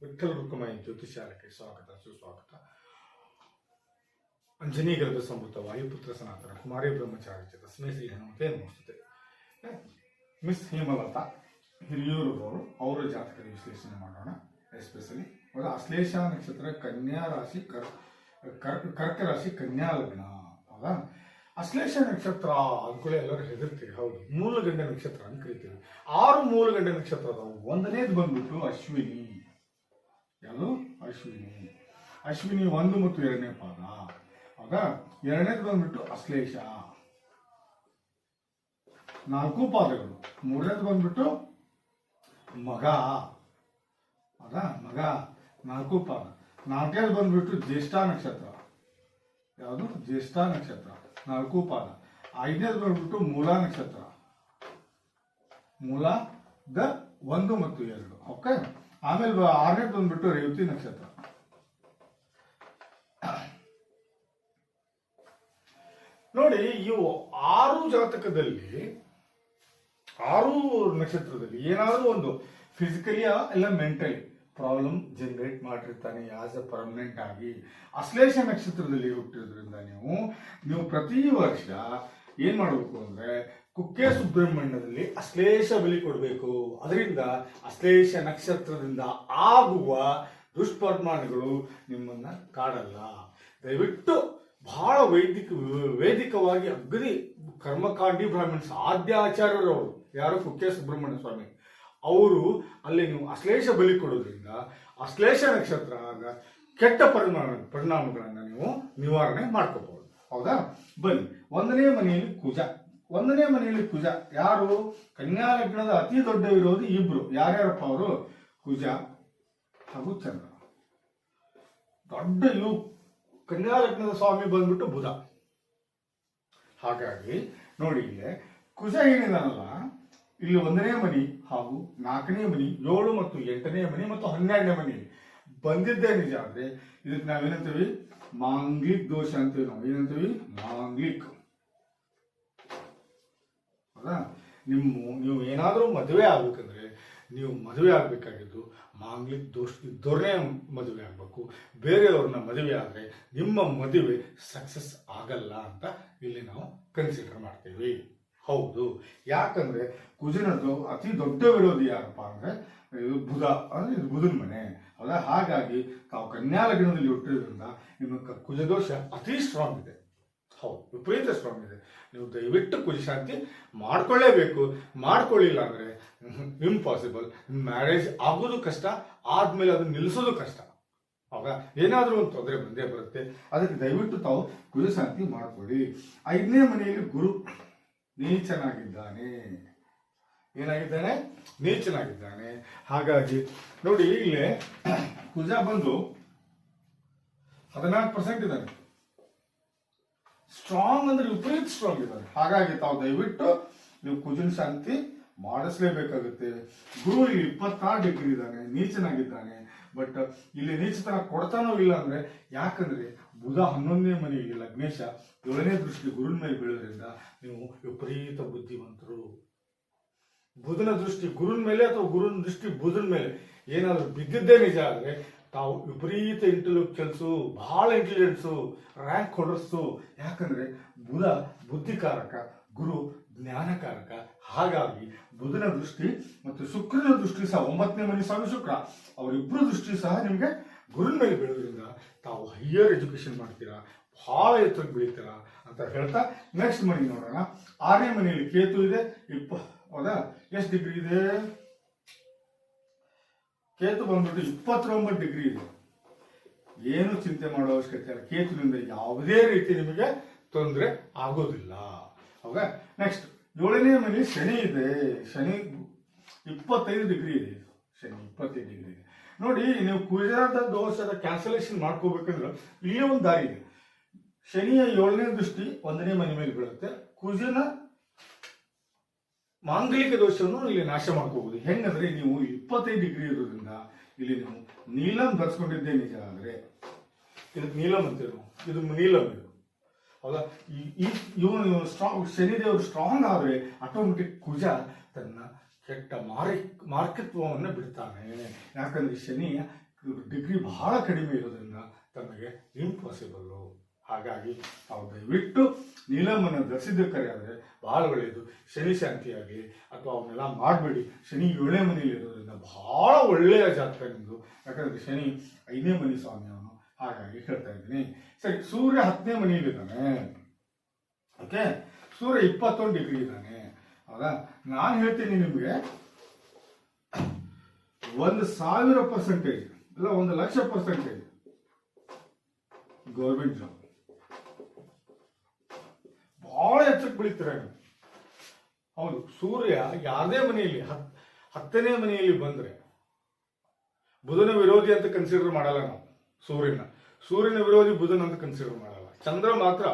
ವಿಠ್ಠಲ ರುಕ್ಮಾಯಿ ಜ್ಯೋತಿಷಾಲಕ್ಕೆ ಸ್ವಾಗತ ಸುಸ್ವಾಗತ. ಅಂಜನಿ ಗರ್ಭ ಸಂಭೂತ ವಾಯುಪುತ್ರ ಸನಾತನ ಕುಮಾರಿ ಬ್ರಹ್ಮಚಾರಿ ತಸ್ಮೈ ಶ್ರೀ ಹನುಮತೆ ನಮಸ್ತುತೆ. ಮಿಸ್ ಹೇಮಲತಾ ಹಿರಿಯೂರವರು ಅವರ ಜಾತಕದ ವಿಶ್ಲೇಷಣೆ ಮಾಡೋಣ. ಎಸ್ಪೆಷಲಿ ಅವರ ಅಶ್ಲೇಷ ನಕ್ಷತ್ರ ಕನ್ಯಾ ರಾಶಿ, ಕರ್ಕ ರಾಶಿ, ಕನ್ಯಾ ಲಗ್ನ. ಹೌದಾ? ಅಶ್ಲೇಷ ನಕ್ಷತ್ರ ಅಂದ್ಕೊಳ್ಳಿ ಎಲ್ಲರೂ ಹೆದರ್ತೀವಿ. ಹೌದು, ಮೂಲಗಂಡ ನಕ್ಷತ್ರ ಅಂತ ಕರಿತೀವಿ. 6 ಮೂಲಗಂಡ ನಕ್ಷತ್ರ ಅದಾವು. ಒಂದನೇದು ಬಂದ್ಬಿಟ್ಟು ಅಶ್ವಿನಿ. ಯಾವುದು? ಅಶ್ವಿನಿ. ಅಶ್ವಿನಿ 1 ಮತ್ತು 2ನೇ ಪಾದ. ಹೌದಾ? 2ನೇದು ಬಂದ್ಬಿಟ್ಟು ಅಶ್ಲೇಷ, 4 ಪಾದಗಳು. 3ನೇದು ಬಂದ್ಬಿಟ್ಟು ಮಗ. ಹೌದಾ? ಮಗ 4 ಪಾದ. 4ನೇದು ಬಂದ್ಬಿಟ್ಟು ಜ್ಯೇಷ್ಠ ನಕ್ಷತ್ರ. ಯಾವುದು? ಜ್ಯೇಷ್ಠ ನಕ್ಷತ್ರ 4 ಪಾದ. 5ನೇದು ಬಂದ್ಬಿಟ್ಟು ಮೂಲ ನಕ್ಷತ್ರ. ಮೂಲದ 1 ಮತ್ತು 2. ಓಕೆ. ಆಮೇಲೆ 6ನೇದು ಬಂದ್ಬಿಟ್ಟು ರೇವತಿ ನಕ್ಷತ್ರ. ನೋಡಿ, ಇವು 6 ಜಾತಕದಲ್ಲಿ 6 ನಕ್ಷತ್ರದಲ್ಲಿ ಏನಾದರೂ ಒಂದು ಫಿಸಿಕಲಿ ಇಲ್ಲ ಮೆಂಟಲಿ ಪ್ರಾಬ್ಲಮ್ ಜನರೇಟ್ ಮಾಡಿರ್ತಾನೆ ಆಸ್ ಎ ಪರ್ಮನೆಂಟ್ ಆಗಿ. ಅಶ್ಲೇಷ ನಕ್ಷತ್ರದಲ್ಲಿ ಹುಟ್ಟಿರೋದ್ರಿಂದ ನೀವು ಪ್ರತಿ ವರ್ಷ ಏನ್ ಮಾಡಬೇಕು ಅಂದ್ರೆ ಕುಕ್ಕೆ ಸುಬ್ರಹ್ಮಣ್ಯದಲ್ಲಿ ಅಶ್ಲೇಷ ಬಲಿ ಕೊಡಬೇಕು. ಅದರಿಂದ ಅಶ್ಲೇಷ ನಕ್ಷತ್ರದಿಂದ ಆಗುವ ದುಷ್ಪರಿಣಾಮಗಳು ನಿಮ್ಮನ್ನ ಕಾಡಲ್ಲ. ದಯವಿಟ್ಟು ಬಹಳ ವೇದಿಕವಾಗಿ ಅಗ್ರಿ ಕರ್ಮಕಾಂಡಿ ಬ್ರಾಹ್ಮಣ್ಸ್ ಆದ್ಯಾಚಾರ್ಯರವರು, ಯಾರು? ಕುಕ್ಕೆ ಸುಬ್ರಹ್ಮಣ್ಯ ಸ್ವಾಮಿ ಅವರು. ಅಲ್ಲಿ ನೀವು ಅಶ್ಲೇಷ ಬಲಿ ಕೊಡೋದ್ರಿಂದ ಅಶ್ಲೇಷ ನಕ್ಷತ್ರ ಆಗ ಕೆಟ್ಟ ಪರಿಣಾಮಗಳನ್ನು ನೀವು ನಿವಾರಣೆ ಮಾಡ್ಕೋಬಹುದು. ಹೌದಾ? ಬನ್ನಿ, 1ನೇ ಮನೆಯಲ್ಲಿ ಕುಜ. 1ನೇ ಮನೆಯಲ್ಲಿ ಕುಜ ಯಾರು? ಕನ್ಯಾ ಲಗ್ನದ ಅತಿ ದೊಡ್ಡ ವಿರೋಧಿ ಇಬ್ರು. ಯಾರ್ಯಾರಪ್ಪ ಅವರು? ಕುಜ ಹಾಗೂ ಚಂದ್ರ. ದೊಡ್ಡ ಇವು ಕನ್ಯಾ ಲಗ್ನದ ಸ್ವಾಮಿ ಬಂದ್ಬಿಟ್ಟು ಬುಧ. ಹಾಗಾಗಿ ನೋಡಿ, ಇಲ್ಲಿ ಕುಜ ಏನಿದಾನಲ್ಲ, ಇಲ್ಲಿ 1ನೇ ಮನಿ ಹಾಗೂ 4ನೇ ಮನಿ, 7 ಮತ್ತು 8ನೇ ಮನಿ ಮತ್ತು 12ನೇ ಮನೆಯಲ್ಲಿ ಬಂದಿದ್ದೇ ನಿಜ ಆದ್ರೆ ಇದಕ್ಕೆ ನಾವೇನಂತೀವಿ? ಮಾಂಗ್ಲಿಕ್ ದೋಷ ಅಂತೀವಿ. ನಾವು ಏನಂತೀವಿ? ಮಾಂಗ್ಲಿಕ್. ಹೌದಾ? ನೀವು ಏನಾದರೂ ಮದುವೆ ಆಗ್ಬೇಕಂದ್ರೆ ನೀವು ಮದುವೆ ಆಗ್ಬೇಕಾಗಿದ್ದು ಮಾಂಗ್ಲಿಕ್ ದೋಷ ಇದ್ದವ್ರನ್ನೇ ಮದುವೆ ಆಗ್ಬೇಕು. ಬೇರೆಯವ್ರನ್ನ ಮದುವೆ ಆದ್ರೆ ನಿಮ್ಮ ಮದುವೆ ಸಕ್ಸಸ್ ಆಗಲ್ಲ ಅಂತ ಇಲ್ಲಿ ನಾವು ಕನ್ಸಿಡರ್ ಮಾಡ್ತೀವಿ. ಹೌದು, ಯಾಕಂದ್ರೆ ಕುಜನದ್ದು ಅತಿ ದೊಡ್ಡ ವಿರೋಧಿ ಯಾರಪ್ಪ ಅಂದ್ರೆ ಇದು ಬುಧ. ಅಂದ್ರೆ ಇದು ಬುಧನ ಮನೆ. ಹೌದಾ? ಹಾಗಾಗಿ ತಾವು ಕನ್ಯಾ ಲಗ್ನದಲ್ಲಿ ಹುಟ್ಟಿದ್ರಿಂದ ನಿಮ್ಮ ಕುಜದೋಷ ಅತಿ ಸ್ಟ್ರಾಂಗ್ ಇದೆ. ಹೌದು, ವಿಪರೀತ ಸ್ಟ್ರಾಂಗ್ ಇದೆ. ನೀವು ದಯವಿಟ್ಟು ಕುಜ ಶಾಂತಿ ಮಾಡ್ಕೊಳ್ಳೇಬೇಕು. ಮಾಡ್ಕೊಳ್ಳಿಲ್ಲ ಅಂದ್ರೆ ಇಂಪಾಸಿಬಲ್. ಮ್ಯಾರೇಜ್ ಆಗೋದು ಕಷ್ಟ, ಆದ್ಮೇಲೆ ಅದನ್ನ ನಿಲ್ಲಿಸೋದು ಕಷ್ಟ. ಹೌದಾ? ಏನಾದ್ರೂ ಒಂದು ತೊಂದರೆ ಬಂದೇ ಬರುತ್ತೆ. ಅದಕ್ಕೆ ದಯವಿಟ್ಟು ತಾವು ಕುಜ ಶಾಂತಿ ಮಾಡ್ಕೊಳ್ಳಿ. 5ನೇ ಮನೆಯಲ್ಲಿ ಗುರು ನೀಚನಾಗಿದ್ದಾನೆ. ಏನಾಗಿದ್ದಾನೆ? ನೀಚನಾಗಿದ್ದಾನೆ. ಹಾಗಾಗಿ ನೋಡಿ, ಇಲ್ಲಿ ಕುಜ ಬಂದು 14% ಇದ್ದಾನೆ. ಸ್ಟ್ರಾಂಗ್ ಅಂದ್ರೆ ವಿಪರೀತ ಸ್ಟ್ರಾಂಗ್ ಇದ್ದಾರೆ. ಹಾಗಾಗಿ ತಾವು ದಯವಿಟ್ಟು ನೀವು ಕುಜನ ಶಾಂತಿ ಮಾಡಿಸ್ಲೇಬೇಕಾಗುತ್ತೆ. ಗುರು ಇಲ್ಲಿ 26 ಡಿಗ್ರಿ ಇದ್ದಾನೆ, ನೀಚನಾಗಿದ್ದಾನೆ. ಬಟ್ ಇಲ್ಲಿ ನೀಚತನ ಕೊಡ್ತಾನೋ ಇಲ್ಲ ಅಂದ್ರೆ, ಯಾಕಂದ್ರೆ ಬುಧ 11ನೇ ಮನೆಯಲ್ಲಿ ಲಗ್ನೇಶ 7ನೇ ದೃಷ್ಟಿ ಗುರುನ ಮೇಲೆ ಬೀಳೋದ್ರಿಂದ ನೀವು ವಿಪರೀತ ಬುದ್ಧಿವಂತರು. ಬುಧನ ದೃಷ್ಟಿ ಗುರುನ ಮೇಲೆ ಅಥವಾ ಗುರುನ ದೃಷ್ಟಿ ಬುಧನ ಮೇಲೆ ಏನಾದರೂ ಬಿದ್ದಿದ್ದೇ ನಿಜ ಆದ್ರೆ ತಾವು ವಿಪರೀತ ಇಂಟೆಲೆಕ್ಚುಯಲ್ಸು, ಬಹಳ ಇಂಟೆಲಿಜೆನ್ಸು, ರ್ಯಾಂಕ್ ಹೋಲ್ಡರ್ಸು. ಯಾಕಂದ್ರೆ ಬುಧ ಬುದ್ಧಿಕಾರಕ, ಗುರು ಜ್ಞಾನಕಾರಕ. ಹಾಗಾಗಿ ಬುಧನ ದೃಷ್ಟಿ ಮತ್ತು ಶುಕ್ರನ ದೃಷ್ಟಿ ಸಹ 9ನೇ ಮನೆ ಸ್ವಾಮಿ ಶುಕ್ರ, ಅವರಿಬ್ಬರು ದೃಷ್ಟಿ ಸಹ ನಿಮಗೆ ಗುರುನ ಮೇಲೆ ಬೀಳೋದ್ರಿಂದ ತಾವು ಹೈಯರ್ ಎಜುಕೇಶನ್ ಮಾಡ್ತೀರಾ, ಬಹಳ ಎತ್ತರಕ್ಕೆ ಬೆಳೀತೀರಾ ಅಂತ ಹೇಳ್ತಾ ನೆಕ್ಸ್ಟ್ ಮನೆ ನೋಡೋಣ. 6ನೇ ಮನೆಯಲ್ಲಿ ಕೇತು ಇದೆ. ಹೌದಾ? ಎಷ್ಟು ಡಿಗ್ರಿ ಇದೆ? ಕೇತು ಬಂದ್ಬಿಟ್ಟು 29 ಡಿಗ್ರಿ ಇದೆ. ಏನು ಚಿಂತೆ ಮಾಡೋ ಅವಶ್ಯಕತೆ ಇಲ್ಲ. ಕೇತುವಿನಿಂದ ಯಾವುದೇ ರೀತಿ ನಿಮಗೆ ತೊಂದರೆ ಆಗೋದಿಲ್ಲ. ಹೌದಾ? ನೆಕ್ಸ್ಟ್ 7ನೇ ಮನೆ ಶನಿ ಇದೆ. ಶನಿ 25 ಡಿಗ್ರಿ ಇದೆ. ಶನಿ 25 ಡಿಗ್ರಿ ಇದೆ. ನೋಡಿ, ನೀವು ಕುಜದ ದೋಷದ ಕ್ಯಾನ್ಸಲೇಷನ್ ಮಾಡ್ಕೋಬೇಕಂದ್ರೆ ಇಲ್ಲಿ ಒಂದು ದಾರಿ ಇದೆ. ಶನಿಯ 7ನೇ ದೃಷ್ಟಿ 1ನೇ ಮನೆ ಮೇಲೆ ಬೀಳುತ್ತೆ. ಕುಜನ ಮಾಂಗಲಿಕ ದೋಷವನ್ನು ಇಲ್ಲಿ ನಾಶ ಮಾಡ್ಕೋಬಹುದು. ಹೆಂಗಂದ್ರೆ ನೀವು 25 ಡಿಗ್ರಿ ಇರೋದ್ರಿಂದ ಇಲ್ಲಿ ನೀವು ನೀಲಂ ಧರಿಸ್ಕೊಂಡಿದ್ದೇ ನಿಜ ಆದ್ರೆ ಇದಕ್ಕೆ ನೀಲಂ ಅಂತೀವಿ ನಾವು. ಇದು ನೀಲಂ. ಇದು ಹೌದಾ? ಇವನು ಸ್ಟ್ರಾಂಗ್, ಶನಿದೇವರು ಸ್ಟ್ರಾಂಗ್ ಆದ್ರೆ ಆಟೋಮೆಟಿಕ್ ಕುಜ ತನ್ನ ಕೆಟ್ಟ ಮಾರ್ಕತ್ವವನ್ನು ಬಿಡ್ತಾನೆ. ಯಾಕಂದ್ರೆ ಶನಿ ಡಿಗ್ರಿ ಬಹಳ ಕಡಿಮೆ ಇರೋದ್ರಿಂದ ತಮಗೆ ಇಂಪಾಸಿಬಲ್ಲು. ಹಾಗಾಗಿ ನಾವು ದಯವಿಟ್ಟು ನೀಲಮನ್ನು ಧರಿಸಿದ್ದಕ್ಕರೆ ಆದರೆ ಬಹಳ ಒಳ್ಳೆಯದು. ಶನಿ ಶಾಂತಿಯಾಗಲಿ ಅಥವಾ ಅವನ್ನೆಲ್ಲ ಮಾಡಬೇಡಿ. ಶನಿ 7ನೇ ಮನೆಯಲ್ಲಿ ಇರೋದ್ರಿಂದ ಬಹಳ ಒಳ್ಳೆಯ ಜಾತಕ ನಿಮ್ಮದು. ಯಾಕಂದರೆ ಶನಿ 5ನೇ ಮನೆ ಸ್ವಾಮಿ ಅವನು. ಹಾಗಾಗಿ ಹೇಳ್ತಾ ಇದ್ದೀನಿ. ಸರಿ, ಸೂರ್ಯ 10ನೇ ಮನೆಯಲ್ಲಿದ್ದಾನೆ. ಓಕೆ, ಸೂರ್ಯ 21 ಡಿಗ್ರಿ ಇದ್ದಾನೆ. ಹೌದಾ? ನಾನು ಹೇಳ್ತೀನಿ ನಿಮಗೆ 1,000% ಇಲ್ಲ 1,00,000% ಗೌರ್ಮೆಂಟ್ ಜಾಬ್ ಬಹಳ ಹೆಚ್ಚಕ್ಕೆ ಬೆಳೀತಾರೆ. ಹೌದು, ಸೂರ್ಯ ಯಾರದೇ ಮನೆಯಲ್ಲಿ 10ನೇ ಮನೆಯಲ್ಲಿ ಬಂದ್ರೆ ಬುಧನ ವಿರೋಧಿ ಅಂತ ಕನ್ಸಿಡರ್ ಮಾಡಲ್ಲ ನಾವು. ಸೂರ್ಯನ ವಿರೋಧಿ ಬುಧನ ಅಂತ ಕನ್ಸಿಡರ್ ಮಾಡಲ್ಲ. ಚಂದ್ರ ಮಾತ್ರ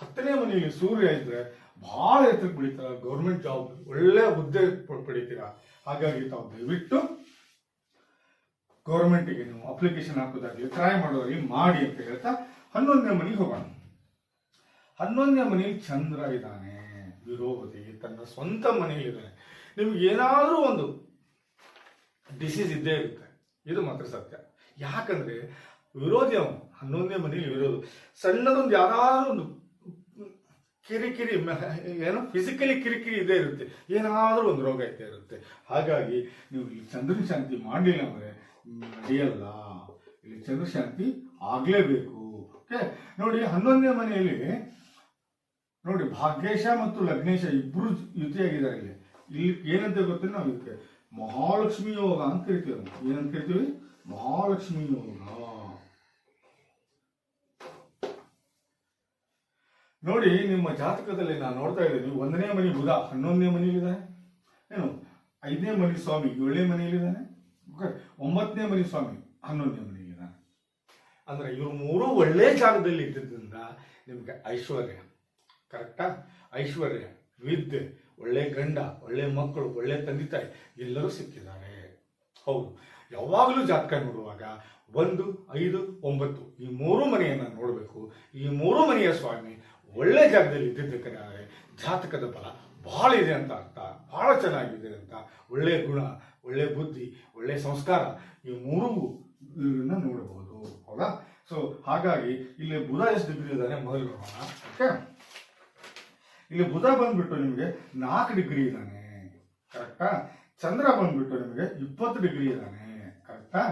10ನೇ ಮನೆಯಲ್ಲಿ ಸೂರ್ಯ ಇದ್ರೆ ಬಹಳ ಎತ್ತರಕ್ಕೆ ಬೆಳೀತಾರ. ಗೌರ್ಮೆಂಟ್ ಜಾಬ್ ಒಳ್ಳೆ ಹುದ್ದೆ ಪಡಿತೀರಾ. ಹಾಗಾಗಿ ತಾವು ದಯವಿಟ್ಟು ಗೌರ್ಮೆಂಟಿಗೆ ನೀವು ಅಪ್ಲಿಕೇಶನ್ ಹಾಕೋದಾಗ್ಲಿ ಟ್ರೈ ಮಾಡೋದಾಗ್ಲಿ ಮಾಡಿ ಅಂತ ಹೇಳ್ತಾ 11ನೇ ಮನೆಗೆ ಹೋಗೋಣ. 11ನೇ ಮನೆಯಲ್ಲಿ ಚಂದ್ರ ಇದ್ದಾನೆ, ವಿರೋಧಿ, ತನ್ನ ಸ್ವಂತ ಮನೆಯಲ್ಲಿದ್ದಾನೆ. ನಿಮ್ಗೆ ಏನಾದರೂ ಒಂದು ಡಿಸೀಸ್ ಇದ್ದೇ ಇರುತ್ತೆ, ಇದು ಮಾತ್ರ ಸತ್ಯ. ಯಾಕಂದ್ರೆ ವಿರೋಧಿ ಅವನು 11ನೇ ಮನೆಯಲ್ಲಿ ವಿರೋಧ. ಸಣ್ಣದೊಂದು ಯಾರಾದ್ರೂ ಒಂದು ಕಿರಿಕಿರಿ ಏನೋ ಫಿಸಿಕಲಿ ಕಿರಿಕಿರಿ ಇದ್ದೇ ಇರುತ್ತೆ, ಏನಾದರೂ ಒಂದು ರೋಗ ಇದ್ದೇ ಇರುತ್ತೆ. ಹಾಗಾಗಿ ನೀವು ಇಲ್ಲಿ ಚಂದ್ರನ ಶಾಂತಿ ಮಾಡಲಿಲ್ಲ ಅಂದರೆ ನಡೆಯಲ್ಲ. ಇಲ್ಲಿ ಚಂದ್ರ ಶಾಂತಿ ಆಗಲೇಬೇಕು. ಓಕೆ, ನೋಡಿ 11ನೇ ಮನೆಯಲ್ಲಿ ನೋಡಿ ಭಾಗ್ಯೇಶ ಮತ್ತು ಲಗ್ನೇಶ ಇಬ್ರು ಯುತಿಯಾಗಿದ್ದಾರೆ. ಇಲ್ಲಿ ಏನಂತ ಗೊತ್ತಿಲ್ಲ, ನಾವು ಇದಕ್ಕೆ ಮಹಾಲಕ್ಷ್ಮಿ ಯೋಗ ಅಂತ ಕರಿತೀವಿ. ಏನಂತ ಕರಿತೀವಿ? ಮಹಾಲಕ್ಷ್ಮಿ ಯೋಗ. ನೋಡಿ, ನಿಮ್ಮ ಜಾತಕದಲ್ಲಿ ನಾನು ನೋಡ್ತಾ ಇದ್ದೀನಿ 1ನೇ ಮನೆ ಬುಧ 11ನೇ ಮನೆಯಲ್ಲಿದ್ದಾನೆ. ಏನು 5ನೇ ಮನೆ ಸ್ವಾಮಿ 7ನೇ ಮನೆಯಲ್ಲಿದ್ದಾನೆ. ಓಕೆ, 9ನೇ ಮನೆ ಸ್ವಾಮಿ 11ನೇ ಮನೆಯಲ್ಲಿದ್ದಾನೆ. ಅಂದ್ರೆ ಇವರು ಮೂರು ಒಳ್ಳೆ ಜಾಗದಲ್ಲಿ ಇದ್ದಿದ್ದರಿಂದ ನಿಮ್ಗೆ ಐಶ್ವರ್ಯ, ಕರೆಕ್ಟಾ? ಐಶ್ವರ್ಯ, ವಿದ್ಯೆ, ಒಳ್ಳೆ ಗಂಡ, ಒಳ್ಳೆ ಮಕ್ಕಳು, ಒಳ್ಳೆ ತಂದೆ ತಾಯಿ ಎಲ್ಲರೂ ಸಿಕ್ಕಿದ್ದಾರೆ. ಹೌದು, ಯಾವಾಗಲೂ ಜಾತಕ ನೋಡುವಾಗ 1, 5, 9 ಈ 3 ಮನೆಯನ್ನ ನೋಡಬೇಕು. ಈ 3 ಮನೆಯ ಸ್ವಾಮಿ ಒಳ್ಳೆ ಜಾಗದಲ್ಲಿ ಇದ್ದಿದ್ದಕ್ಕೆ ಜಾತಕದ ಬಲ ಬಹಳ ಇದೆ ಅಂತ ಅರ್ಥ. ಬಹಳ ಚೆನ್ನಾಗಿದೆ ಅಂತ. ಒಳ್ಳೆ ಗುಣ, ಒಳ್ಳೆ ಬುದ್ಧಿ, ಒಳ್ಳೆ ಸಂಸ್ಕಾರ, ಈ 3 ನೋಡಬಹುದು. ಹೌದಾ? ಸೊ ಹಾಗಾಗಿ ಇಲ್ಲಿ ಬುಧ ಎಷ್ಟು ಡಿಗ್ರಿ ಇದ್ದಾನೆ ಮೊದಲು ನೋಡೋಣ. ಓಕೆ, ಇಲ್ಲಿ ಬುಧ ಬಂದ್ಬಿಟ್ಟು ನಿಮಗೆ 4 ಡಿಗ್ರಿ ಇದ್ದಾನೆ, ಕರೆಕ್ಟಾ? ಚಂದ್ರ ಬಂದ್ಬಿಟ್ಟು ನಿಮಗೆ 20 ಡಿಗ್ರಿ ಇದ್ದಾನೆ, ಕರೆಕ್ಟಾ?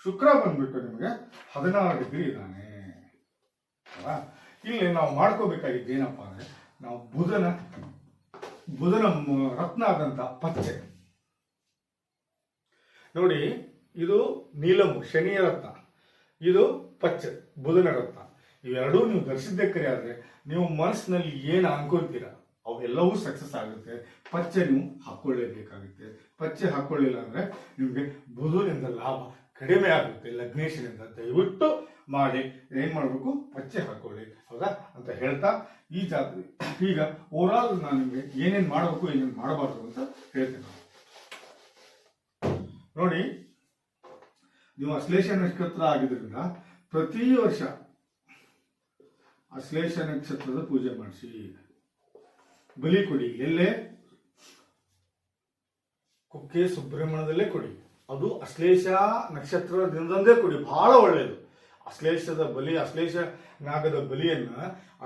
ಶುಕ್ರ ಬಂದ್ಬಿಟ್ಟು ನಿಮಗೆ 16 ಡಿಗ್ರಿ ಇದ್ದಾನೆ. ಇಲ್ಲಿ ನಾವು ಮಾಡ್ಕೋಬೇಕಾಗಿದ್ದು ಏನಪ್ಪಾ ಅಂದ್ರೆ, ನಾವು ಬುಧನ ರತ್ನ ಆದಂತ ಪಚ್ಚೆ ನೋಡಿ, ಇದು ನೀಲಮು ಶನಿಯ ರತ್ನ, ಇದು ಪಚ್ಚೆ ಬುಧನ ರತ್ನ. ಇವೆರಡೂ ನೀವು ಧರಿಸಿದ್ದಕ್ಕರೆ ಆದ್ರೆ ನೀವು ಮನಸ್ಸಿನಲ್ಲಿ ಏನು ಅನ್ಕೊಳ್ತೀರಾ ಅವೆಲ್ಲವೂ ಸಕ್ಸಸ್ ಆಗುತ್ತೆ. ಪಚ್ಚೆ ನೀವು ಹಾಕೊಳ್ಳೇಬೇಕಾಗುತ್ತೆ. ಪಚ್ಚೆ ಹಾಕೊಳ್ಳಿಲ್ಲ ಅಂದ್ರೆ ನಿಮ್ಗೆ ಬುಧನಿಂದ ಲಾಭ ಕಡಿಮೆ ಆಗುತ್ತೆ. ಲಗ್ನೇಶನಿಂದ ದಯವಿಟ್ಟು ಮಾಡಿ ಏನ್ ಮಾಡ್ಬೇಕು, ಪಚ್ಚೆ ಹಾಕೊಳ್ಳಿ. ಹೌದಾ ಅಂತ ಹೇಳ್ತಾ ಈಗ ಓವರಾಲ್ ನಾನು ನಿಮ್ಗೆ ಏನೇನ್ ಮಾಡಬೇಕು ಏನೇನ್ ಮಾಡಬಾರ್ದು ಅಂತ ಹೇಳ್ತೇನೆ. ನೋಡಿ, ನೀವು ಅಶ್ಲೇಷ ನಕ್ಷತ್ರ ಆಗಿದ್ರಿಂದ ಪ್ರತಿ ವರ್ಷ ಅಶ್ಲೇಷ ನಕ್ಷತ್ರದ ಪೂಜೆ ಮಾಡಿಸಿ, ಬಲಿ ಕೊಡಿ. ಎಲ್ಲೇ? ಕುಕ್ಕೆ ಸುಬ್ರಹ್ಮಣ್ಯದಲ್ಲೇ ಕೊಡಿ. ಅದು ಅಶ್ಲೇಷ ನಕ್ಷತ್ರದಿಂದಲೇ ಕೊಡಿ, ಬಹಳ ಒಳ್ಳೆಯದು. ಅಶ್ಲೇಷದ ಬಲಿ, ಅಶ್ಲೇಷ ನಾಗದ ಬಲಿಯನ್ನ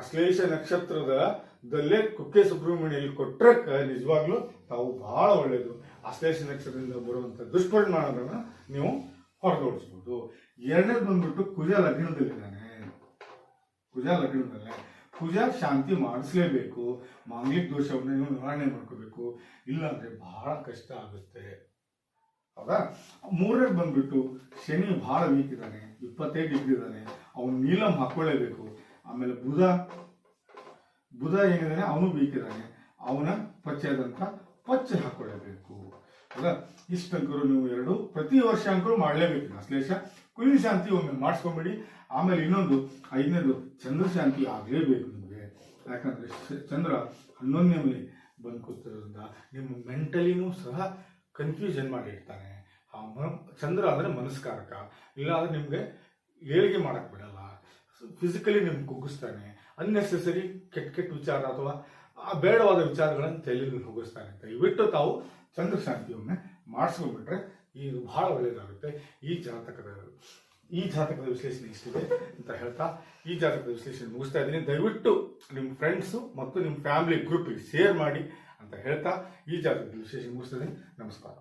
ಅಶ್ಲೇಷ ನಕ್ಷತ್ರದಲ್ಲೇ ಕುಕ್ಕೆ ಸುಬ್ರಹ್ಮಣ್ಯಲ್ಲಿ ಕೊಟ್ಟರೆ ನಿಜವಾಗ್ಲೂ ತಾವು ಬಹಳ ಒಳ್ಳೆಯದು. ಅಶ್ಲೇಷ ನಕ್ಷತ್ರದಿಂದ ಬರುವಂತ ದುಷ್ಪರಿಣಾಮಗಳನ್ನ ನೀವು ಹೊರದೋಡಿಸ್ಬೋದು. ಎರಡನೇದು ಬಂದ್ಬಿಟ್ಟು ಕುಜ ಲಗ್ನದಲ್ಲಿದ್ದಾನೆ. ಕುಜ ಶಾಂತಿ ಮಾಡಿಸ್ಲೇಬೇಕು. ಮಾಂಗಲಿಕ ದೋಷವನ್ನು ನೀವು ನಿವಾರಣೆ ಮಾಡ್ಕೋಬೇಕು, ಇಲ್ಲಾಂದ್ರೆ ಬಹಳ ಕಷ್ಟ ಆಗುತ್ತೆ. ಹೌದಾ? ಮೂರನೇದು ಬಂದ್ಬಿಟ್ಟು ಶನಿ ಬಹಳ ವೀಕ್ ಇದ್ದಾನೆ, 25 ಡಿಗ್ರಿ ಇದ್ದಾನೆ. ಅವನು ನೀಲಂ ಹಾಕೊಳ್ಳೇಬೇಕು. ಆಮೇಲೆ ಬುಧ ಏನಿದ್ದಾನೆ ಅವನು ವೀಕ್ ಇದ್ದಾನೆ, ಅವನ ಪಚ್ಚೆದಂತ ಪಚ್ಚೆ ಹಾಕೊಳ್ಳೇಬೇಕು. ಹೌದಾ? ಇಷ್ಟಂಕರು ನೀವು ಪ್ರತಿ ವರ್ಷ ಅಂಕರು ಮಾಡಲೇಬೇಕು. ಅಶ್ಲೇಷ ಕುಲಿ ಶಾಂತಿ ಒಮ್ಮೆ ಮಾಡಿಸ್ಕೊಂಬಿಡಿ. ಆಮೇಲೆ ಇನ್ನೊಂದು 5ನೇದು ಚಂದ್ರ ಶಾಂತಿ ಆಗಲೇಬೇಕು ನಿಮಗೆ. ಯಾಕಂದ್ರೆ ಚಂದ್ರ 11ನೇ ಮನೆ ಬಂದು ಕೂತಿರೋದ್ರಿಂದ ನಿಮ್ಮ ಮೆಂಟಲಿನೂ ಸಹ ಕನ್ಫ್ಯೂಷನ್ ಮಾಡಿರ್ತಾನೆ. ಚಂದ್ರ ಅಂದ್ರೆ ಮನಸ್ಕಾರಕ, ಇಲ್ಲಾಂದ್ರೆ ನಿಮ್ಗೆ ಏಳಿಗೆ ಮಾಡಕ್ ಬಿಡಲ್ಲ. ಫಿಸಿಕಲಿ ನಿಮ್ಗೆ ಕುಗ್ಗಿಸ್ತಾನೆ. ಅನ್ನೆಸೆಸರಿ ಕೆಟ್ಟ ವಿಚಾರ ಅಥವಾ ಬೇಡವಾದ ವಿಚಾರಗಳನ್ನು ತಲೆಯಲ್ಲಿ ಹೋಗಿಸ್ತಾನೆ. ದಯವಿಟ್ಟು ತಾವು ಚಂದ್ರ ಶಾಂತಿಯೊಮ್ಮೆ ಮಾಡಿಸ್ಕೊಂಡ್ಬಿಟ್ರೆ ಇದು ಬಹಳ ಒಳ್ಳೆಯದಾಗುತ್ತೆ. ಈ ಜಾತಕದ ವಿಶ್ಲೇಷಣೆ ಇಷ್ಟಿದೆ ಅಂತ ಹೇಳ್ತಾ ಈ ಜಾತಕದ ವಿಶ್ಲೇಷಣೆ ಮುಗಿಸ್ತಾ ಇದ್ದೀನಿ. ದಯವಿಟ್ಟು ನಿಮ್ಮ ಫ್ರೆಂಡ್ಸು ಮತ್ತು ನಿಮ್ಮ ಫ್ಯಾಮಿಲಿ ಗ್ರೂಪಿಗೆ ಶೇರ್ ಮಾಡಿ ಅಂತ ಹೇಳ್ತಾ ಈ ಜಾತಕದ ವಿಶ್ಲೇಷಣೆ ಮುಗಿಸ್ತಾ ಇದ್ದೀನಿ. ನಮಸ್ಕಾರ.